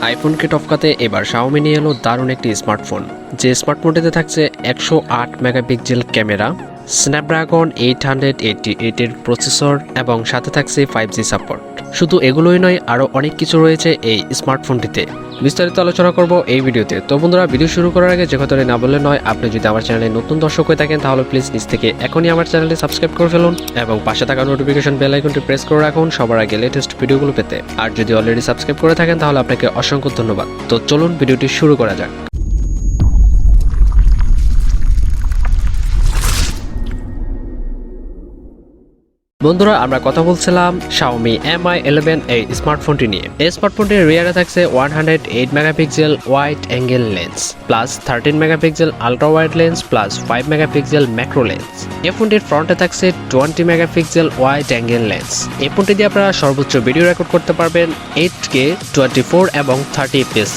আইফোনকে টপকাতে এবার Xiaomi নিয়ে এলো দারুণ একটি স্মার্টফোন, যে স্মার্টফোনটিতে থাকছে 108 মেগাপিক্সেল ক্যামেরা, স্ন্যাপড্রাগন 888 এর প্রসেসর এবং সাথে থাকছে 5G সাপোর্ট। শুধু এগুলোই নয়, আরও অনেক কিছু রয়েছে এই স্মার্টফোনটিতে। বিস্তারিত আলোচনা করব এই ভিডিওতে। তো বন্ধুরা, ভিডিও শুরু করার আগে যে কথাটি না বললে নয়, আপনি যদি আমার চ্যানেলে নতুন দর্শক হয়ে থাকেন তাহলে প্লিজ নিচ থেকে এখনই আমার চ্যানেলটি সাবস্ক্রাইব করে ফেলুন এবং পাশে থাকা নোটিফিকেশন বেল আইকনটি প্রেস করে রাখুন সবার আগে লেটেস্ট ভিডিওগুলো পেতে। আর যদি অলরেডি সাবস্ক্রাইব করে থাকেন তাহলে আপনাকে অসংখ্য ধন্যবাদ। তো চলুন ভিডিওটি শুরু করা যাক। বন্ধুরা, আমরা কথা বলছিলাম Xiaomi Mi 11 এই স্মার্টফোনটি নিয়ে। এই স্মার্টফোনটির রিয়ারে থাকছে 108 megapixel wide angle lens plus 13 megapixel ultra wide lens plus 5 megapixel macro lens. এই ফোনটির ফ্রন্টে থাকছে 20 মেগাপিক্সেল ওয়াইড অ্যাঙ্গেল লেন্স। এই ফোনটি দিয়ে আপনারা সর্বোচ্চ ভিডিও রেকর্ড করতে পারবেন 8K 24 এবং 30 fps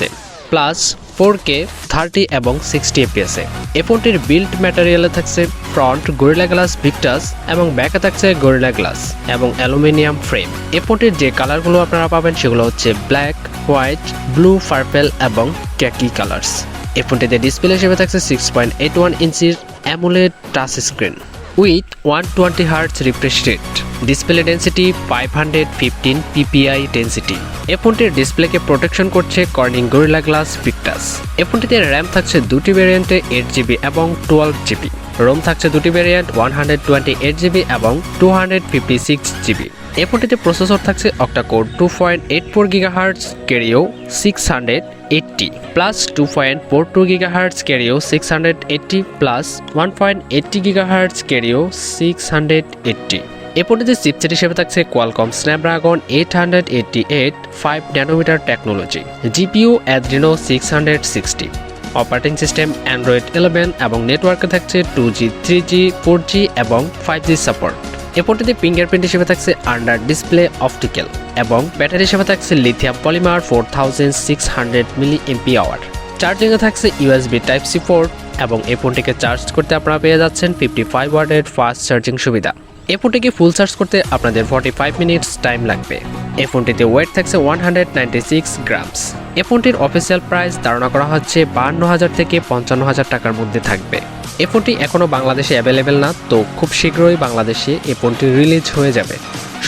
প্লাস 4K 30 এবং 60 fps। এই ফোনটির বিল্ড ম্যাটেরিয়ালে থাকছে ফ্রন্ট গরিলা গ্লাস ভিক্টাস এবং ব্যাকে থাকছে গরিলা গ্লাস এবং অ্যালুমিনিয়াম ফ্রেম। এই ফোনটির যে কালারগুলো আপনারা পাবেন সেগুলো হচ্ছে ব্ল্যাক, হোয়াইট, ব্লু, পার্পল এবং ক্যাকি কালার্স। এই ফোনটিতে ডিসপ্লে হিসেবে থাকছে 6.81 ইঞ্চির AMOLED touch screen with 120 hertz refresh rate. Display density 515 ppi density. এই ফোনটির ডিসপ্লেকে প্রোটেকশন করছে কর্নিং গরিলা গ্লাস ভিক্টাস। এই ফোনটিতে র্যাম থাকছে দুটি ভ্যারিয়েন্টে 8GB এবং 12GB। রোম থাকছে দুটি ভ্যারিয়েন্ট 128GB এবং 256GB। এই ফোনটিতে প্রসেসর থাকছে octacore 2.84 GHz Kryo 680 plus 2.42 GHz Kryo 680 plus 1.80 GHz Kryo 680। এই ফোনটিতে চিপসেট হিসেবে থাকছে Qualcomm Snapdragon 888 5 nanometre technology, GPU Adreno 660, operating system Android 11 এবং নেটওয়ার্কে থাকছে 2G 3G 4G এবং 5G সাপোর্ট। এই ফোনটিতে ফিঙ্গারপ্রিন্ট হিসেবে থাকছে আন্ডার ডিসপ্লে অপটিক্যাল এবং ব্যাটারি হিসেবে থাকছে লিথিয়াম পলিমার 4600 mAh। চার্জিংয়ে থাকছে USB Type-C পোর্ট এবং এই ফোনটিকে চার্জ করতে আপনারা পেয়ে যাচ্ছেন 55 ওয়াটের ফাস্ট চার্জিং সুবিধা। এই ফোনটিকে ফুল চার্জ করতে আপনাদের 45 মিনিটস টাইম লাগবে। এই ফোনটিতে ওয়েট থাকছে 196 গ্রামস। এই ফোনটির অফিসিয়াল প্রাইস ধারণা করা হচ্ছে 52,000 থেকে 55,000 টাকার মধ্যে থাকবে। এই ফোনটি এখনও বাংলাদেশে অ্যাভেলেবেল না, তো খুব শীঘ্রই বাংলাদেশে এই ফোনটি রিলিজ হয়ে যাবে।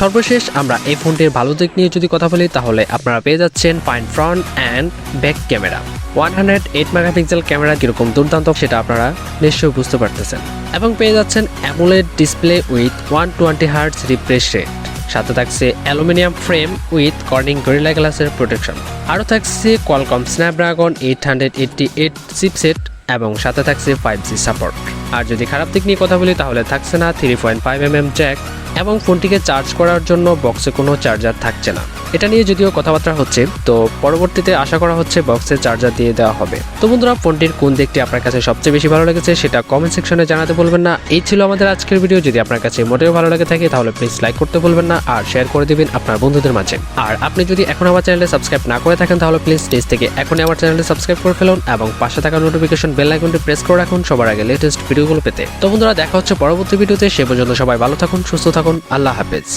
সর্বশেষ আমরা এই ফোনটির ভালো দিক নিয়ে যদি কথা বলি তাহলে আপনারা পেয়ে যাচ্ছেন fine front and back camera. 108 megapixel camera কীরকম দুর্দান্ত সেটা আপনারা নিশ্চয়ই বুঝতে পারতেছেন। এবং পেয়ে যাচ্ছেন AMOLED display with 120 hertz refresh rate. সাথে থাকছে aluminium frame with Corning gorilla গ্লাসের প্রোটেকশন। আরও থাকছে কোয়ালকম স্ন্যাপড্রাগন 888 চিপসেট এবং সাথে থাকছে 5G সাপোর্ট। আর যদি খারাপ দিক নিয়ে কথা বলি তাহলে থাকছে না 3.5mm জ্যাক এবং ফোনটিকে চার্জ করার জন্য বক্সে কোনো চার্জার থাকছে না। এটা নিয়ে যদিও কথাবার্তা হচ্ছে, তো পরবর্তীতে আশা করা হচ্ছে বক্সে চার্জার দিয়ে দেওয়া হবে। তো বন্ধুরা, ফোনটির কোন দিকটি আপনার কাছে সবচেয়ে বেশি ভালো লেগেছে সেটা কমেন্ট সেকশনে জানাতে বলবেন না। এই ছিল আমাদের আজকের ভিডিও। যদি আপনার কাছে মোটেও ভালো লাগে থাকে তাহলে প্লিজ লাইক করতে বলবেন না আর শেয়ার করে দিবেন আপনার বন্ধুদের মাঝে। আর আপনি যদি এখন আমার চ্যানেলে সাবস্ক্রাইব না করে থাকেন তাহলে প্লিজ পেজ থেকে এখনই আমার চ্যানেলে সাবস্ক্রাইব করে ফেলুন এবং পাশে থাকা নোটিফিকেশন বেল আইকনটি প্রেস করে রাখুন সবার আগে লেটেস্ট ভিডিওগুলো পেতে। তো বন্ধুরা, দেখা হচ্ছে পরবর্তী ভিডিওতে। সে পর্যন্ত সবাই ভালো থাকুন, সুস্থ থাকুন, আল্লাহ হাফেজ।